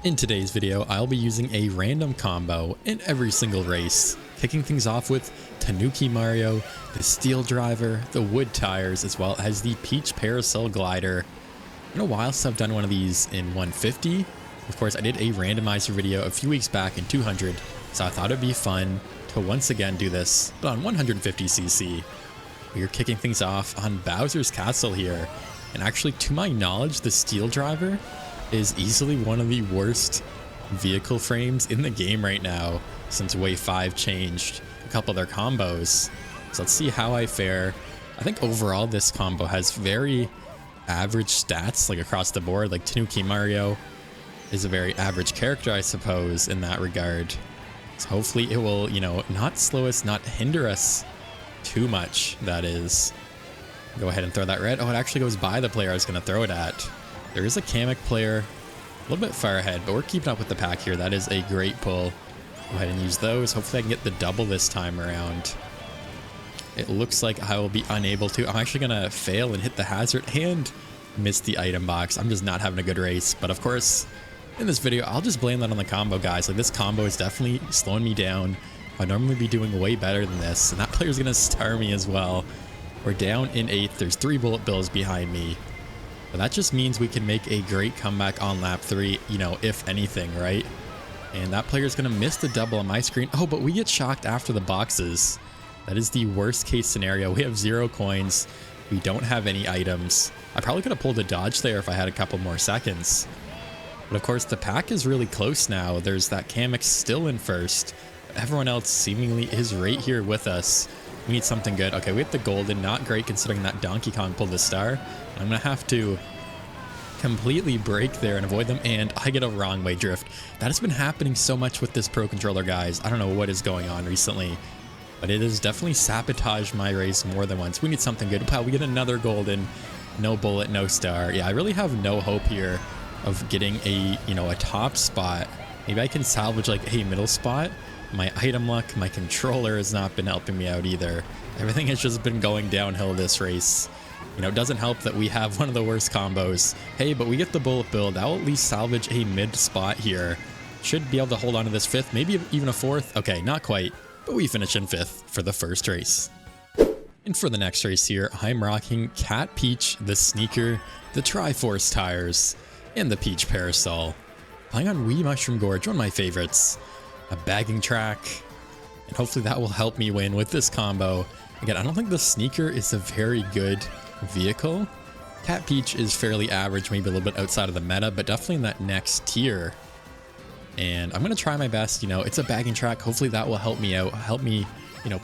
In today's video, I'll be using a random combo in every single race, kicking things off with Tanuki Mario, the Steel Driver, the Wood Tires, as well as the Peach Parasol Glider. In a while since I've done one of these in 150. Of course, I did a randomizer video a few weeks back in 200, so I thought it'd be fun to once again do this, but on 150cc. We are kicking things off on Bowser's Castle here, and actually, to my knowledge, the Steel Driver is easily one of the worst vehicle frames in the game right now since Wave 5 changed a couple of their combos. So let's see how I fare. I think overall this combo has very average stats, like across the board. Like Tanuki Mario is a very average character, I suppose, in that regard. So hopefully it will, not slow us, not hinder us too much, that is. Go ahead and throw that red. Oh, it actually goes by the player I was going to throw it at. There is a Kamek player a little bit far ahead, but we're keeping up with the pack here. That is a great pull. Go ahead and use those. Hopefully I can get the double this time around. It looks like I will be unable to. I'm actually going to fail and hit the hazard and miss the item box. I'm just not having a good race. But of course, in this video, I'll just blame that on the combo, guys. Like, this combo is definitely slowing me down. I'd normally be doing way better than this, and that player's going to star me as well. We're down in 8th. There's 3 bullet bills behind me. But that just means we can make a great comeback on lap 3, if anything, right? And that player is going to miss the double on my screen. Oh, but we get shocked after the boxes. That is the worst case scenario. We have 0 coins. We don't have any items. I probably could have pulled a dodge there if I had a couple more seconds. But of course, the pack is really close now. There's that Kamek still in first. Everyone else seemingly is right here with us. We need something good. Okay, we have the golden. Not great considering that Donkey Kong pulled the star. I'm going to have to completely break there and avoid them, and I get a wrong way drift. That has been happening so much with this Pro Controller, guys. I don't know what is going on recently, but it has definitely sabotaged my race more than once. We need something good. Wow, we get another golden. No bullet, no star. Yeah, I really have no hope here of getting a top spot. Maybe I can salvage like a middle spot. My item luck, my controller has not been helping me out either. Everything has just been going downhill this race. It doesn't help that we have one of the worst combos. Hey, but we get the bullet bill. That will at least salvage a mid spot here. Should be able to hold on to this 5th, maybe even a 4th. Okay, not quite, but we finish in 5th for the first race. And for the next race here, I'm rocking Cat Peach, the Sneaker, the Triforce Tires, and the Peach Parasol. Playing on Wee Mushroom Gorge, one of my favorites. A bagging track, and hopefully that will help me win with this combo. Again, I don't think the Sneaker is a very good vehicle. Cat Peach is fairly average, maybe a little bit outside of the meta, but definitely in that next tier. And I'm going to try my best. It's a bagging track. Hopefully that will help me out, help me,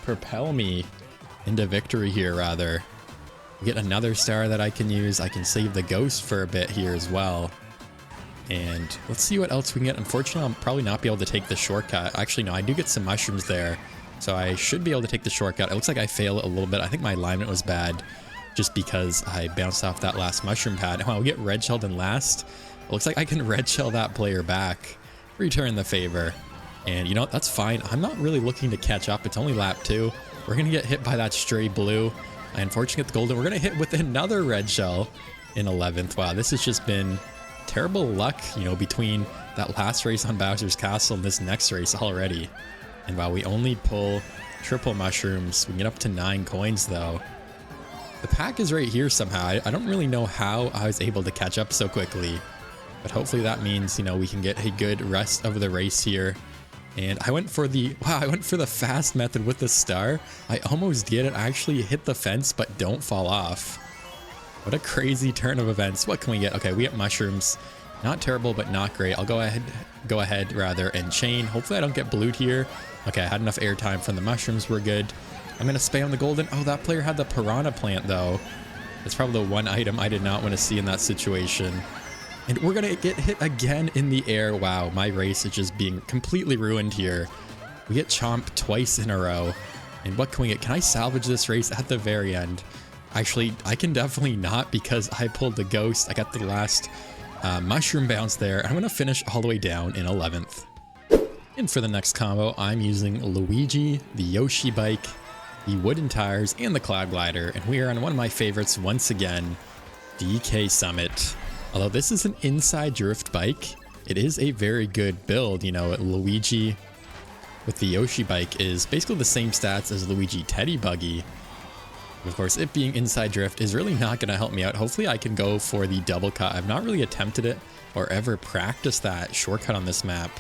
propel me into victory here, rather. Get another star that I can use. I can save the ghost for a bit here as well. And let's see what else we can get. Unfortunately, I'll probably not be able to take the shortcut. Actually, no, I do get some mushrooms there, so I should be able to take the shortcut. It looks like I fail a little bit. I think my alignment was bad just because I bounced off that last mushroom pad. Oh, I'll get red shelled in last. It looks like I can red shell that player back, return the favor. And that's fine. I'm not really looking to catch up. It's only lap 2. We're going to get hit by that stray blue. I unfortunately get the golden. We're going to hit with another red shell in 11th. Wow, this has just been terrible luck, between that last race on Bowser's Castle and this next race already. And while we only pull triple mushrooms, we can get up to 9 coins though. The pack is right here somehow. I don't really know how I was able to catch up so quickly, but hopefully that means, we can get a good rest of the race here. And I went for the fast method with the star. I almost did it. I actually hit the fence, but don't fall off. What a crazy turn of events. What can we get? Okay, we get mushrooms. Not terrible, but not great. I'll go ahead rather and chain. Hopefully I don't get blued here. Okay, I had enough airtime from the mushrooms. We're good. I'm going to spam the golden. Oh, that player had the piranha plant though. That's probably the one item I did not want to see in that situation. And we're going to get hit again in the air. Wow, my race is just being completely ruined here. We get chomped twice in a row. And what can we get? Can I salvage this race at the very end? Actually, I can definitely not because I pulled the ghost. I got the last mushroom bounce there. I'm going to finish all the way down in 11th. And for the next combo, I'm using Luigi, the Yoshi bike, the wooden tires, and the cloud glider. And we are on one of my favorites once again, DK Summit. Although this is an inside drift bike, it is a very good build. You know, Luigi with the Yoshi bike is basically the same stats as Luigi Teddy Buggy. Of course, it being inside drift is really not going to help me out. Hopefully I can go for the double cut. I've not really attempted it or ever practiced that shortcut on this map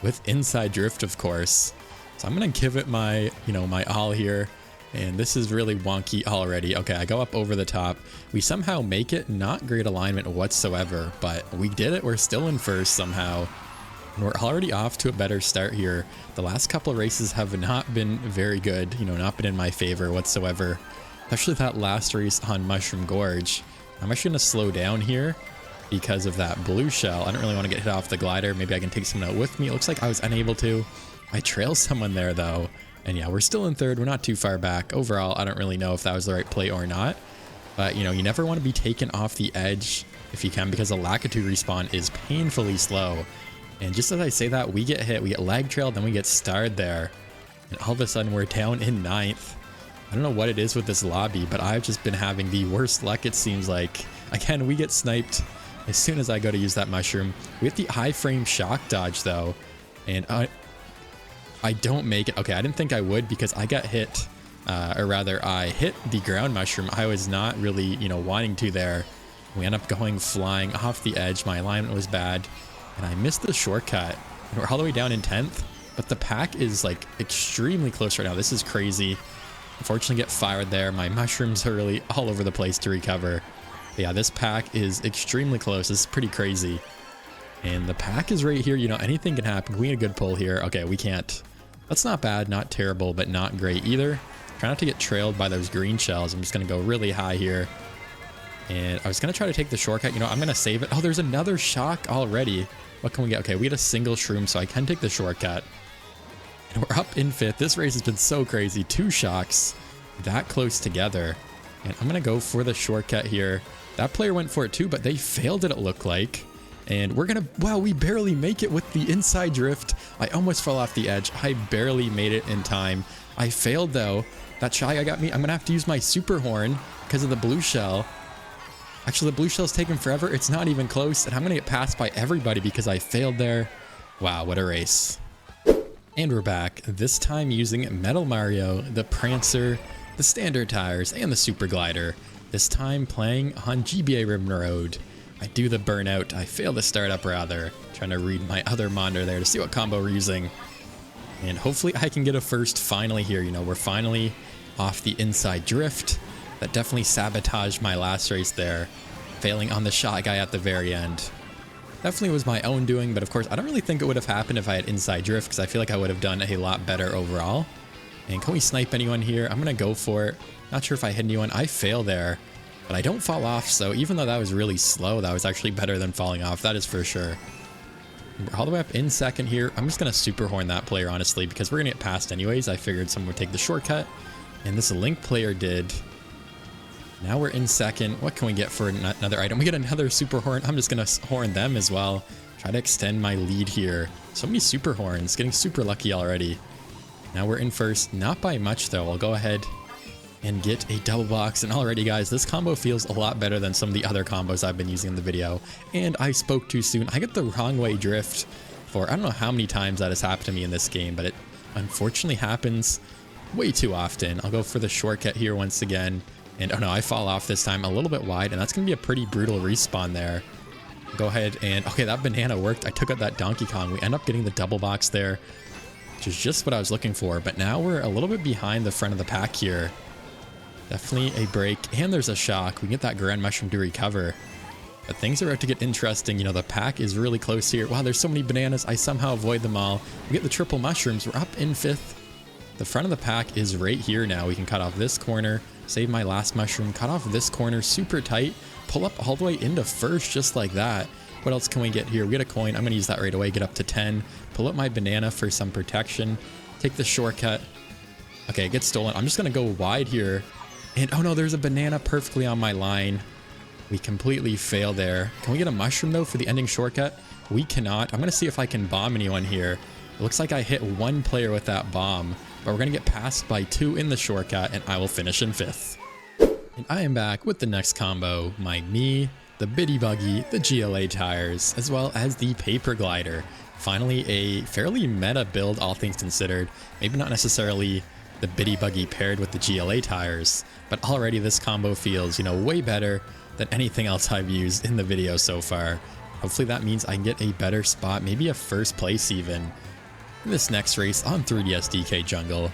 with inside drift, of course. So I'm going to give it my, my all here. And this is really wonky already. Okay, I go up over the top. We somehow make it. Not great alignment whatsoever, but we did it. We're still in first somehow. And we're already off to a better start here. The last couple of races have not been very good, not been in my favor whatsoever. Especially that last race on Mushroom Gorge. I'm actually going to slow down here because of that blue shell. I don't really want to get hit off the glider. Maybe I can take someone out with me. It looks like I was unable to. I trail someone there though. And yeah, we're still in third. We're not too far back. Overall, I don't really know if that was the right play or not. But, you never want to be taken off the edge if you can, because the Lakitu respawn is painfully slow. And just as I say that, we get hit, we get lag trailed, then we get starred there. And all of a sudden, we're down in 9th. I don't know what it is with this lobby, but I've just been having the worst luck, it seems like. Again, we get sniped as soon as I go to use that mushroom. We have the high frame shock dodge, though. And I don't make it. Okay, I didn't think I would because I got hit. Or rather, I hit the ground mushroom. I was not really, wanting to there. We end up going flying off the edge. My alignment was bad. And I missed the shortcut. And we're all the way down in 10th. But the pack is, like, extremely close right now. This is crazy. Unfortunately, get fired there. My mushrooms are really all over the place to recover. But yeah, this pack is extremely close. This is pretty crazy. And the pack is right here. Anything can happen. We need a good pull here. Okay, we can't. That's not bad. Not terrible, but not great either. Try not to get trailed by those green shells. I'm just going to go really high here. And I was going to try to take the shortcut. I'm going to save it. Oh, there's another shock already. What can we get? Okay, we had a single shroom, so I can take the shortcut. And we're up in 5th. This race has been so crazy. 2 shocks that close together. And I'm going to go for the shortcut here. That player went for it too, but they failed it looked like. And we're going to... Wow, we barely make it with the inside drift. I almost fell off the edge. I barely made it in time. I failed, though. That shy guy got me. I'm going to have to use my super horn because of the blue shell. Actually, the blue shell's taken forever. It's not even close. And I'm going to get passed by everybody because I failed there. Wow, what a race. And we're back, this time using Metal Mario, the Prancer, the standard tires, and the Super Glider. This time playing on GBA Ribbon Road. I do the burnout. I fail the startup rather. Trying to read my other monitor there to see what combo we're using. And hopefully I can get a first finally here. We're finally off the inside drift. That definitely sabotaged my last race there. Failing on the shot guy at the very end. Definitely was my own doing, but of course I don't really think it would have happened if I had inside drift, because I feel like I would have done a lot better overall. And can we snipe anyone here? I'm going to go for it. Not sure if I hit anyone. I fail there, but I don't fall off, so even though that was really slow, that was actually better than falling off, that is for sure. We're all the way up in 2nd here. I'm just going to super horn that player, honestly, because we're going to get past anyways. I figured someone would take the shortcut, and this Link player did. Now we're in 2nd. What can we get for another item? We get another super horn. I'm just going to horn them as well. Try to extend my lead here. So many super horns. Getting super lucky already. Now we're in 1st. Not by much, though. I'll go ahead and get a double box. And already, guys, this combo feels a lot better than some of the other combos I've been using in the video. And I spoke too soon. I get the wrong way drift for I don't know how many times that has happened to me in this game, but it unfortunately happens way too often. I'll go for the shortcut here once again. And oh no, I fall off this time a little bit wide, and that's going to be a pretty brutal respawn there. Go ahead and... Okay, that banana worked. I took out that Donkey Kong. We end up getting the double box there, which is just what I was looking for. But now we're a little bit behind the front of the pack here. Definitely a break, and there's a shock. We get that Grand Mushroom to recover. But things are about to get interesting. The pack is really close here. Wow, there's so many bananas. I somehow avoid them all. We get the triple mushrooms. We're up in 5th. The front of the pack is right here now. We can cut off this corner. Save my last mushroom, cut off this corner super tight, pull up all the way into 1st just like that. What else can we get here? We get a coin. I'm going to use that right away, get up to 10, pull up my banana for some protection, take the shortcut. Okay, it gets stolen. I'm just going to go wide here. And oh no, there's a banana perfectly on my line. We completely fail there. Can we get a mushroom though for the ending shortcut? We cannot. I'm going to see if I can bomb anyone here. It looks like I hit 1 player with that bomb. But we're going to get passed by 2 in the shortcut, and I will finish in 5th. And I am back with the next combo, my Mii the Biddy Buggy, the GLA tires, as well as the Paper Glider. Finally, a fairly meta build, all things considered. Maybe not necessarily the Biddy Buggy paired with the GLA tires, but already this combo feels, way better than anything else I've used in the video so far. Hopefully that means I can get a better spot, maybe a first place even, in this next race on 3DS DK Jungle.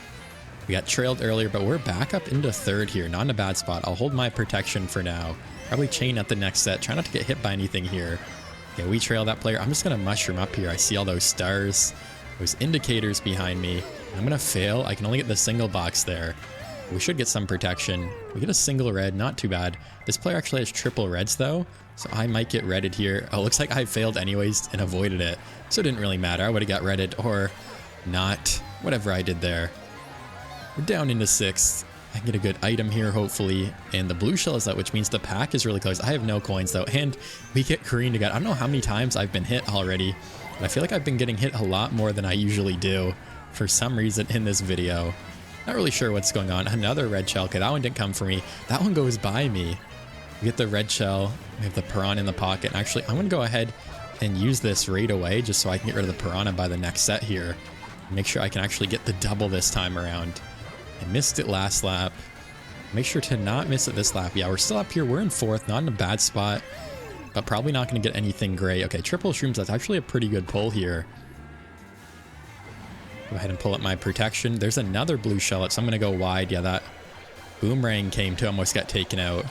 We got trailed earlier, but we're back up into third here. Not in a bad spot. I'll hold my protection for now. Probably chain at the next set. Try not to get hit by anything here. Okay, we trail that player. I'm just going to mushroom up here. I see all those stars, those indicators behind me. I'm going to fail. I can only get the single box there. We should get some protection. We get a single red. Not too bad. This player actually has triple reds, though, so I might get redded here. Oh, looks like I failed anyways and avoided it, so it didn't really matter. I would have got redded or not. Whatever I did there. We're down into 6th. I can get a good item here, hopefully. And the blue shell is out, which means the pack is really close. I have no coins, though. And we get green again. I don't know how many times I've been hit already, but I feel like I've been getting hit a lot more than I usually do for some reason in this video. Not really sure what's going on. Another red shell. Okay, that one didn't come for me. That one goes by me. We get the red shell. We have the piranha in the pocket. Actually, I'm going to go ahead and use this right away just so I can get rid of the piranha by the next set here. Make sure I can actually get the double this time around. I missed it last lap. Make sure to not miss it this lap. Yeah, we're still up here. We're in 4th. Not in a bad spot, but probably not going to get anything great. Okay, triple shrooms. That's actually a pretty good pull here. Go ahead and pull up my protection. There's another blue shell, so I'm going to go wide. Yeah, that boomerang came to almost got taken out.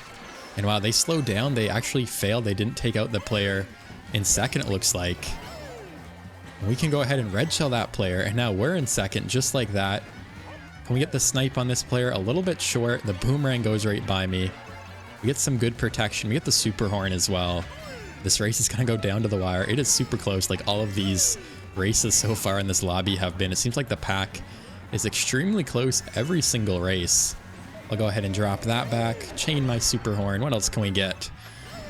And wow, they slowed down. They actually failed. They didn't take out the player in second, it looks like. We can go ahead and red shell that player, and now we're in second, just like that. Can we get the snipe on this player? A little bit short. The boomerang goes right by me. We get some good protection. We get the super horn as well. This race is going to go down to the wire. It is super close, like all of these races so far in this lobby have been. It seems like the pack is extremely close every single race. I'll go ahead and drop that back. Chain my super horn. What else can we get?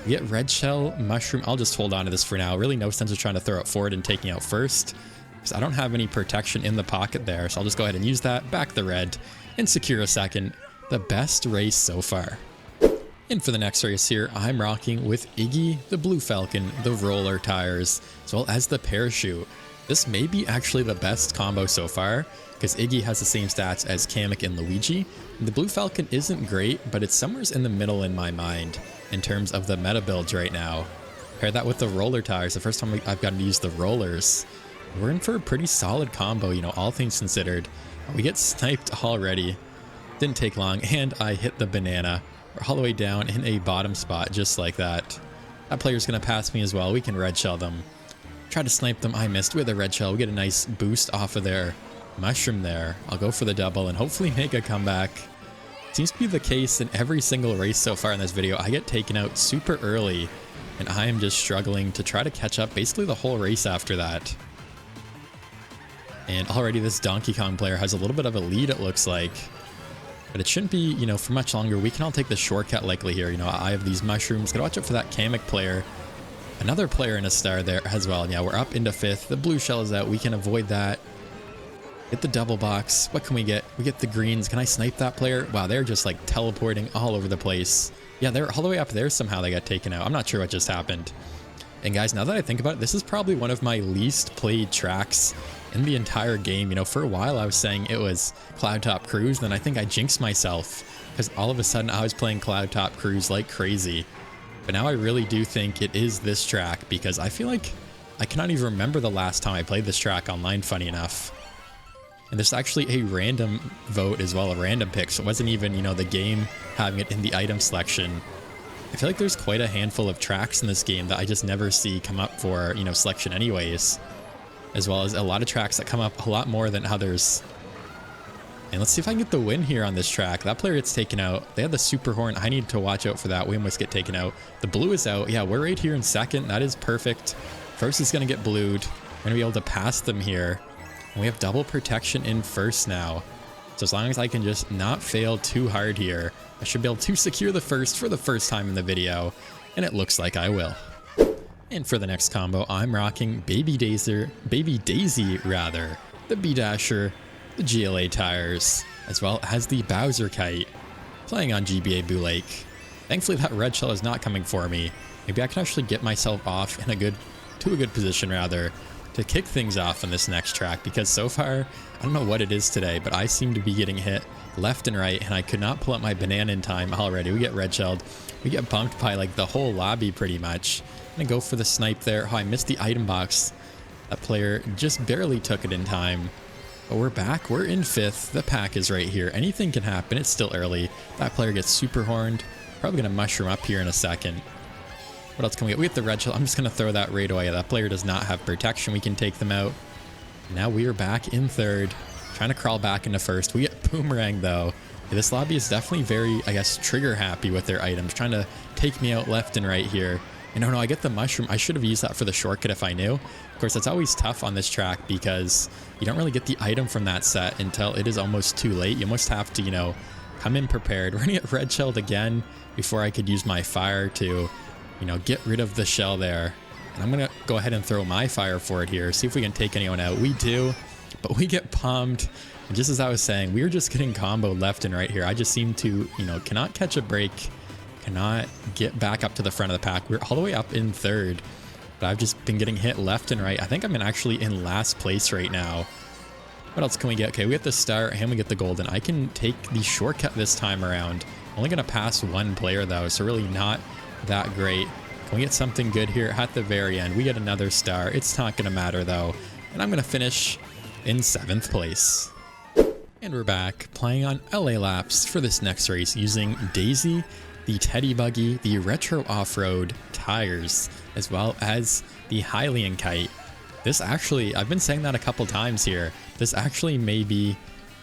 We get red shell, mushroom. I'll just hold on to this for now. Really no sense of trying to throw it forward and taking out first, because I don't have any protection in the pocket there. So I'll just go ahead and use that, back the red, and secure a second. The best race so far. And for the next race here, I'm rocking with Iggy, the Blue Falcon, the roller tires, as well as the parachute. This may be actually the best combo so far, because Iggy has the same stats as Kamek and Luigi. The Blue Falcon isn't great, but it's somewhere in the middle in my mind in terms of the meta builds right now. Pair that with the roller tires, the first time I've gotten to use the rollers. We're in for a pretty solid combo, all things considered. We get sniped already. Didn't take long, and I hit the banana. We're all the way down in a bottom spot, just like that. That player's going to pass me as well. We can red shell them. Try to snipe them. I missed with a red shell. We get a nice boost off of their mushroom there. I'll go for the double and hopefully make a comeback. Seems to be the case in every single race so far in this video. I get taken out super early, and I am just struggling to try to catch up basically the whole race after that. And already this Donkey Kong player has a little bit of a lead, it looks like. But it shouldn't be, for much longer. We can all take the shortcut likely here. I have these mushrooms. Gotta watch out for that Kamek player. Another player in a star there as well. Yeah, we're up into 5th. The blue shell is out. We can avoid that. Hit the double box. What can we get? We get the greens. Can I snipe that player? Wow, they're just like teleporting all over the place. Yeah, they're all the way up there somehow. They got taken out. I'm not sure what just happened. And guys, now that I think about it, this is probably one of my least played tracks in the entire game. For a while I was saying it was Cloud Top Cruise, then I think I jinxed myself because all of a sudden I was playing Cloud Top Cruise like crazy. But now I really do think it is this track, because I feel like I cannot even remember the last time I played this track online, funny enough. And there's actually a random vote as well, a random pick, so it wasn't even, the game having it in the item selection. I feel like there's quite a handful of tracks in this game that I just never see come up for, selection anyways. As well as a lot of tracks that come up a lot more than others. And let's see if I can get the win here on this track. That player gets taken out. They had the super horn. I need to watch out for that. We almost get taken out. The blue is out. Yeah, we're right here in second. That is perfect. First is going to get blued. We're going to be able to pass them here. And we have double protection in first now. So as long as I can just not fail too hard here, I should be able to secure the first for the first time in the video. And it looks like I will. And for the next combo, I'm rocking Baby Daisy, the B-Dasher, the GLA tires, as well as the Bowser Kite, playing on GBA Boo Lake. Thankfully that red shell is not coming for me. Maybe I can actually get myself off in a good position rather to kick things off on this next track, because so far I don't know what it is today, but I seem to be getting hit left and right, and I could not pull up my banana in time already. We get red shelled. We get bumped by like the whole lobby pretty much. I'm gonna go for the snipe there. Oh, I missed the item box. That player just barely took it in time. But we're back. We're in 5th. The pack is right here. Anything can happen. It's still early. That player gets super horned. Probably gonna mushroom up here in a second. What else can we get? We get the red shell. I'm just going to throw that right away. That player does not have protection. We can take them out. Now we are back in 3rd. Trying to crawl back into 1st. We get boomerang though. Yeah, this lobby is definitely very, I guess, trigger happy with their items. Trying to take me out left and right here. And oh no, I get the mushroom. I should have used that for the shortcut if I knew. Of course, that's always tough on this track because you don't really get the item from that set until it is almost too late. You almost have to, you know, come in prepared. We're going to get red shelled again before I could use my fire to, you know, get rid of the shell there. And I'm gonna go ahead and throw my fire for it here, see if we can take anyone out. We do, but we get palmed. And just as I was saying, we were just getting comboed left and right here. I just seem to, you know, cannot catch a break, cannot get back up to the front of the pack. We're all the way up in 3rd, but I've just been getting hit left and right. I think I'm actually in last place right now. What else can we get? Okay, we get the star and we get the golden. I can take the shortcut this time around. Only gonna pass one player though, so really not that great. Can we get something good here at the very end? We get another star. It's not going to matter though. And I'm going to finish in 7th place. And we're back playing on LA laps for this next race using Daisy, the Teddy Buggy, the Retro Off-Road tires, as well as the Hylian Kite. This actually, I've been saying that a couple times here. This actually may be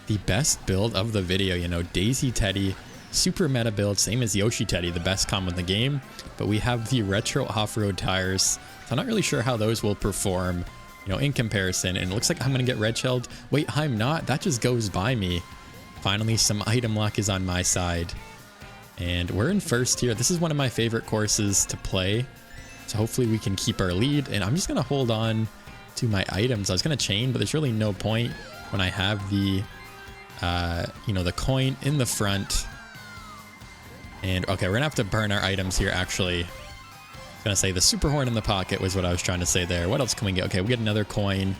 the best build of the video. You know, Daisy Teddy, super meta build, same as Yoshi Teddy, the best combo in the game, but we have the retro off-road tires, so I'm not really sure how those will perform, you know, in comparison. And it looks like I'm gonna get red shelled. Wait, I'm not. That just goes by me. Finally, some item luck is on my side, and we're in 1st here. This is one of my favorite courses to play, so hopefully we can keep our lead. And I'm just gonna hold on to my items. I was gonna chain, but there's really no point when I have the you know, the coin in the front. And okay, we're gonna have to burn our items here actually. I was gonna say the super horn in the pocket was what I was trying to say there. What else can we get? Okay, we get another coin,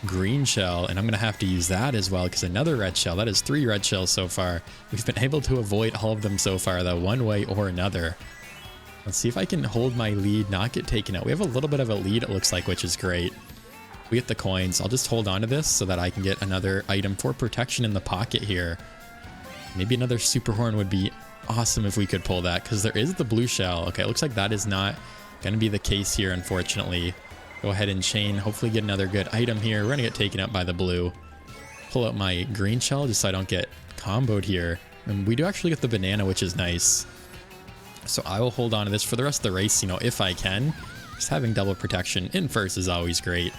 green shell, and I'm gonna have to use that as well because another red shell. That is 3 red shells so far. We've been able to avoid all of them so far though, one way or another. Let's see if I can hold my lead, not get taken out. We have a little bit of a lead, it looks like, which is great. We get the coins. I'll just hold on to this so that I can get another item for protection in the pocket here. Maybe another super horn would be awesome if we could pull that, because there is the blue shell. Okay, it looks like that is not going to be the case here, unfortunately. Go ahead and chain, hopefully get another good item here. We're going to get taken out by the blue. Pull out my green shell just so I don't get comboed here. And we do actually get the banana, which is nice. So I will hold on to this for the rest of the race, you know, if I can. Just having double protection in 1st is always great.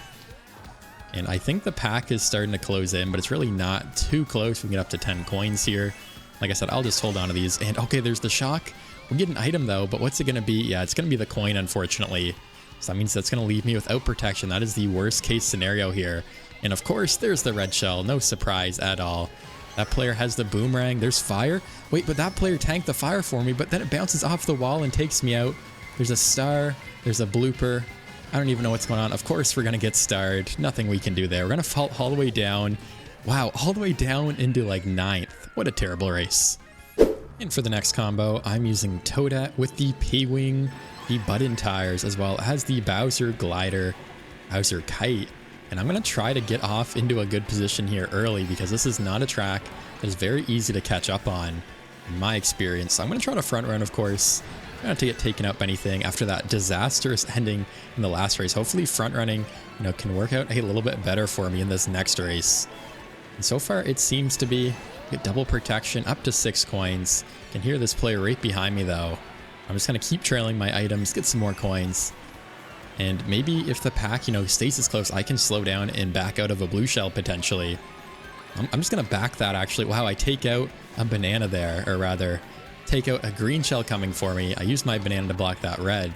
And I think the pack is starting to close in, but it's really not too close. We can get up to 10 coins here. Like I said, I'll just hold on to these. And okay, there's the shock. We get an item though, but what's it going to be? Yeah, it's going to be the coin, unfortunately. So that means that's going to leave me without protection. That is the worst case scenario here. And of course, there's the red shell. No surprise at all. That player has the boomerang. There's fire. Wait, but that player tanked the fire for me, but then it bounces off the wall and takes me out. There's a star. There's a blooper. I don't even know what's going on. Of course, we're going to get starred. Nothing we can do there. We're going to fall all the way down. Wow, all the way down into like 9th. What a terrible race. And for the next combo, I'm using Toadette with the P-Wing, the button tires, as well as the Bowser glider, Bowser kite. And I'm going to try to get off into a good position here early because this is not a track that is very easy to catch up on, in my experience. So I'm going to try to front run, of course. Not to get taken up by anything after that disastrous ending in the last race. Hopefully front running, you know, can work out a little bit better for me in this next race. And so far it seems to be. Get double protection up to 6 coins. Can hear this player right behind me though. I'm just gonna keep trailing my items, get some more coins. And maybe if the pack, you know, stays this close, I can slow down and back out of a blue shell potentially. I'm just gonna back that actually. Wow, I take out a banana there, or rather take out a green shell coming for me. I used my banana to block that red.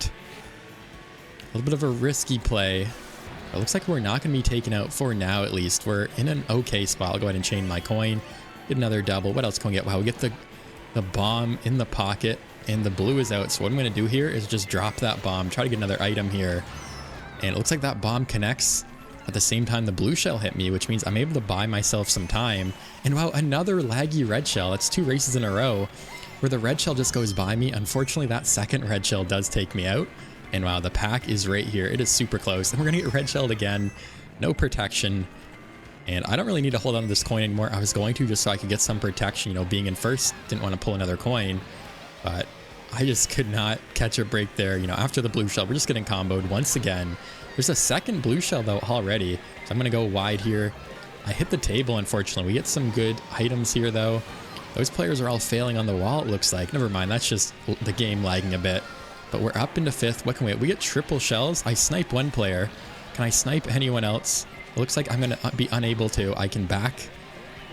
A little bit of a risky play. It looks like we're not going to be taken out for now, at least. We're in an okay spot. I'll go ahead and chain my coin. Get another double. What else can we get? Wow, we get the bomb in the pocket. and the blue is out. So what I'm going to do here is just drop that bomb, try to get another item here. And it looks like that bomb connects at the same time the blue shell hit me, which means I'm able to buy myself some time. And wow, another laggy red shell. That's 2 races in a row where the red shell just goes by me. Unfortunately, that second red shell does take me out. And wow, the pack is right here. It is super close. And we're going to get red shelled again. No protection. And I don't really need to hold on to this coin anymore. I was going to just so I could get some protection, you know, being in first. Didn't want to pull another coin. But I just could not catch a break there. You know, after the blue shell, we're just getting comboed once again. There's a second blue shell, though, already. So I'm going to go wide here. I hit the table, unfortunately. We get some good items here, though. Those players are all failing on the wall, it looks like. Never mind, that's just the game lagging a bit. But we're up into 5th. What can we get? We get triple shells. I snipe one player. Can I snipe anyone else? It looks like I'm going to be unable to. I can back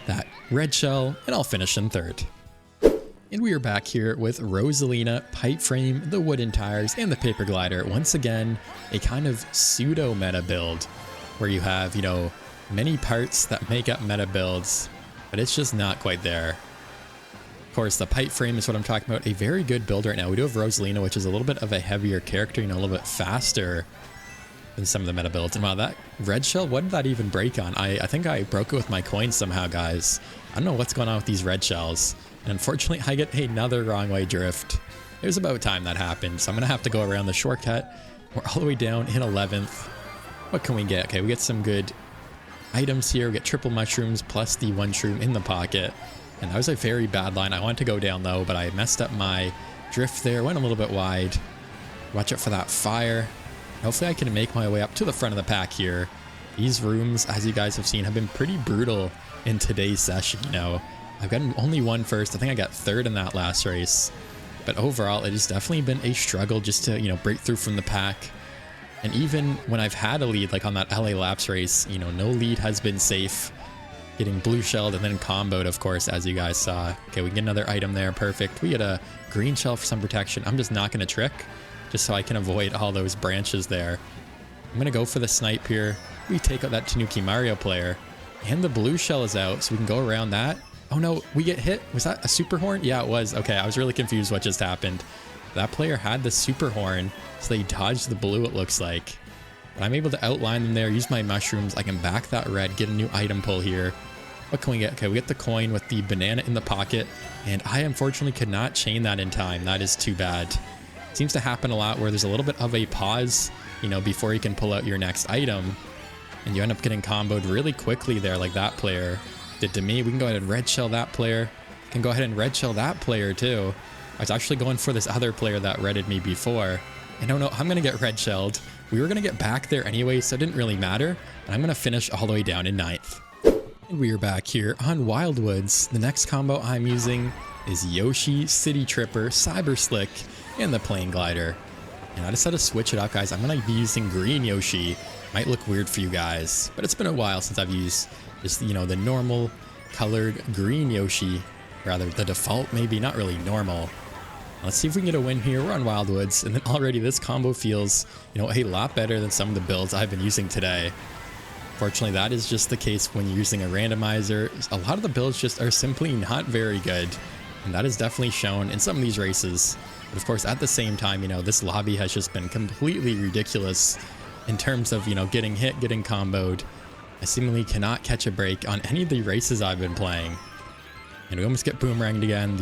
that red shell, and I'll finish in 3rd. And we are back here with Rosalina, Pipe Frame, the wooden tires, and the paper glider. Once again, a kind of pseudo meta build where you have, you know, many parts that make up meta builds, but it's just not quite there. Of course, the Pipe Frame is what I'm talking about. A very good build right now. We do have Rosalina, which is a little bit of a heavier character, you know, a little bit faster than some of the meta builds. And wow, that red shell, what did that even break on? I think I broke it with my coins somehow, guys. I don't know what's going on with these red shells. And unfortunately, I get another wrong way drift. It was about time that happened, so I'm going to have to go around the shortcut. We're all the way down in 11th. What can we get? Okay, we get some good items here. We get triple mushrooms plus the 1 shroom in the pocket. And that was a very bad line. I wanted to go down low, but I messed up my drift there. Went a little bit wide. Watch out for that fire. Hopefully I can make my way up to the front of the pack here. These rooms, as you guys have seen, have been pretty brutal in today's session, you know. I've gotten only 1 first. I think I got 3rd in that last race. But overall, it has definitely been a struggle just to, you know, break through from the pack. And even when I've had a lead, like on that LA Laps race, you know, no lead has been safe. Getting blue shelled and then comboed, of course, as you guys saw. Okay, we can get another item there. Perfect. We get a green shell for some protection. I'm just not going to trick, just so I can avoid all those branches there. I'm going to go for the snipe here. We take out that Tanuki Mario player. And the blue shell is out, so we can go around that. Oh no, we get hit. Was that a super horn? Yeah, it was. Okay, I was really confused what just happened. That player had the super horn, so they dodged the blue, it looks like. But I'm able to outline them there, use my mushrooms. I can back that red, get a new item pull here. What can we get? Okay, we get the coin with the banana in the pocket, and I unfortunately could not chain that in time. That is too bad. Seems to happen a lot where there's a little bit of a pause, you know, before you can pull out your next item, and you end up getting comboed really quickly there like that player did to me. We can go ahead and red shell that player. Can go ahead and red shell that player too. I was actually going for this other player that redded me before. And no, I'm going to get red shelled. We were going to get back there anyway, so it didn't really matter. And I'm going to finish all the way down in 9th. And we are back here on Wildwoods. The next combo I'm using is Yoshi, City Tripper, Cyber Slick, and the Plane Glider. And I decided to switch it up, guys. I'm going to be using green Yoshi. Might look weird for you guys, but it's been a while since I've used just, you know, the normal colored green Yoshi. Rather, the default, maybe, not really normal. Let's see if we can get a win here. We're on Wildwoods, and then already this combo feels, you know, a lot better than some of the builds I've been using today. Fortunately, that is just the case when you're using a randomizer. A lot of the builds just are simply not very good, and that is definitely shown in some of these races. But of course, at the same time, you know, this lobby has just been completely ridiculous in terms of, you know, getting hit, getting comboed. I seemingly cannot catch a break on any of the races I've been playing. And we almost get boomeranged again.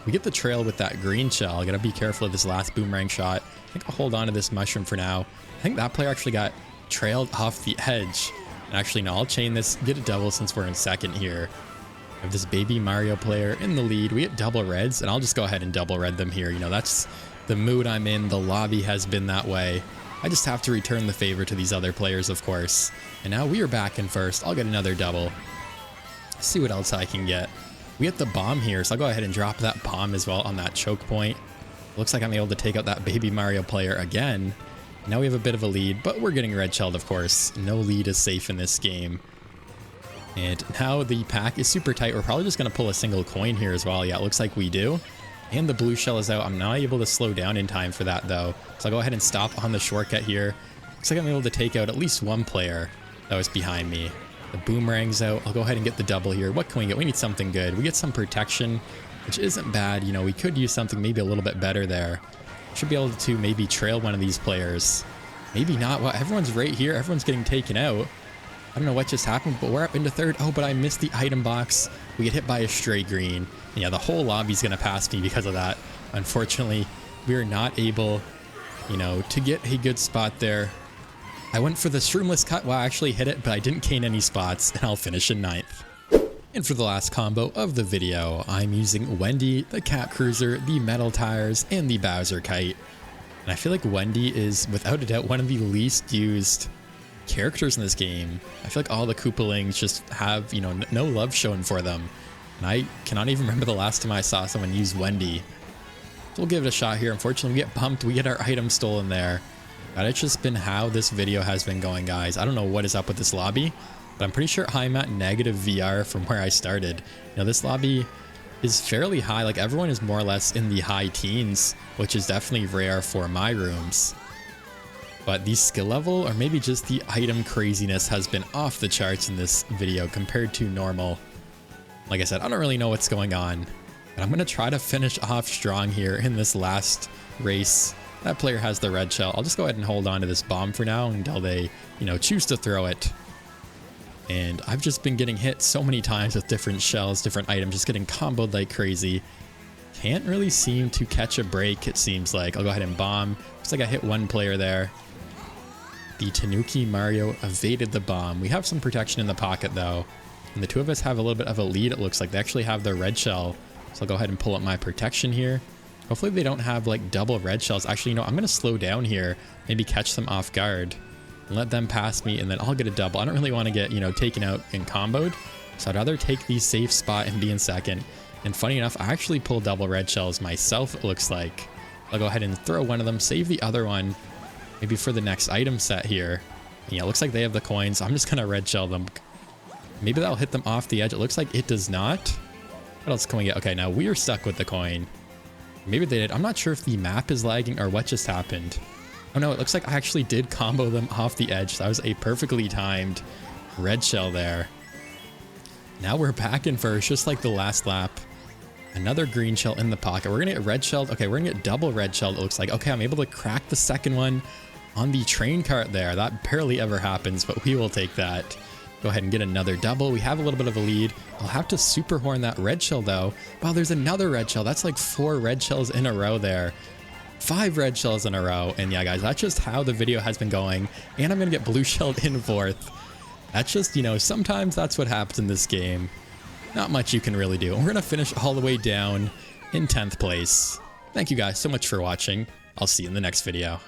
We get the trail with that green shell. I gotta be careful of this last boomerang shot. I think I'll hold on to this mushroom for now. I think that player actually got trailed off the edge. And actually, no, I'll chain this, get a double since we're in 2nd here. I have this baby Mario player in the lead. We get double reds, and I'll just go ahead and double red them here. You know, that's the mood I'm in. The lobby has been that way. I just have to return the favor to these other players, of course. And now we are back in 1st. I'll get another double. See what else I can get. We get the bomb here, so I'll go ahead and drop that bomb as well on that choke point. Looks like I'm able to take out that baby Mario player again. Now we have a bit of a lead, but we're getting red shelled, of course. No lead is safe in this game. And now the pack is super tight. We're probably just going to pull a single coin here as well. Yeah, it looks like we do. And the blue shell is out. I'm not able to slow down in time for that, though. So I'll go ahead and stop on the shortcut here. Looks like I'm able to take out at least one player that was behind me. The boomerang's out. I'll go ahead and get the double here. What can we get? We need something good. We get some protection. which isn't bad. You know, we could use something maybe a little bit better there. Should be able to maybe trail one of these players. Maybe not. Well, everyone's right here. Everyone's getting taken out. I don't know what just happened, but we're up into third. Oh, but I missed the item box. We get hit by a stray green. And yeah, the whole lobby's going to pass me because of that. Unfortunately, we are not able, you know, to get a good spot there. I went for the shroomless cut. Well, I actually hit it, but I didn't gain any spots, and I'll finish in 9th. And for the last combo of the video, I'm using Wendy, the Cat Cruiser, the metal tires, and the Bowser kite. And I feel like Wendy is, without a doubt, one of the least used characters in this game. I feel like all the Koopalings just have, you know, no love shown for them. And I cannot even remember the last time I saw someone use Wendy. So we'll give it a shot here. Unfortunately, we get bumped. We get our item stolen there. But it's just been how this video has been going, guys. I don't know what is up with this lobby, but I'm pretty sure I'm at negative VR from where I started. You know, this lobby is fairly high. Like, everyone is more or less in the high teens, which is definitely rare for my rooms. But the skill level, or maybe just the item craziness, has been off the charts in this video compared to normal. Like I said, I don't really know what's going on, but I'm going to try to finish off strong here in this last race. That player has the red shell. I'll just go ahead and hold on to this bomb for now until they, you know, choose to throw it. And I've just been getting hit so many times with different shells, different items, just getting comboed like crazy. Can't really seem to catch a break, it seems like. I'll go ahead and bomb. Looks like I hit one player there. The Tanuki Mario evaded the bomb. We have some protection in the pocket, though. And the two of us have a little bit of a lead, it looks like. They actually have their red shell. So I'll go ahead and pull up my protection here. Hopefully they don't have, like, double red shells. Actually, you know, I'm going to slow down here. Maybe catch them off guard. And let them pass me, and then I'll get a double. I don't really want to get, you know, taken out and comboed. So I'd rather take the safe spot and be in second. And funny enough, I actually pulled double red shells myself, it looks like. I'll go ahead and throw one of them, save the other one. Maybe for the next item set here. And yeah, it looks like they have the coins. I'm just going to red shell them. Maybe that'll hit them off the edge. It looks like it does not. What else can we get? Okay, now we are stuck with the coin. Maybe they did. I'm not sure if the map is lagging or what just happened. Oh no, it looks like I actually did combo them off the edge. That was a perfectly timed red shell there. Now we're back in first, just like the last lap. Another green shell in the pocket. We're going to get red shelled. Okay, we're going to get double red shelled, it looks like. Okay, I'm able to crack the second one on the train cart there. That barely ever happens, but we will take that. Go ahead and get another double. We have a little bit of a lead. I'll have to super horn that red shell, though. Wow, there's another red shell. That's like 4 red shells in a row there. 5 red shells in a row. And yeah, guys, that's just how the video has been going. And I'm going to get blue shelled in 4th. That's just, you know, sometimes that's what happens in this game. Not much you can really do. And we're going to finish all the way down in 10th place. Thank you guys so much for watching. I'll see you in the next video.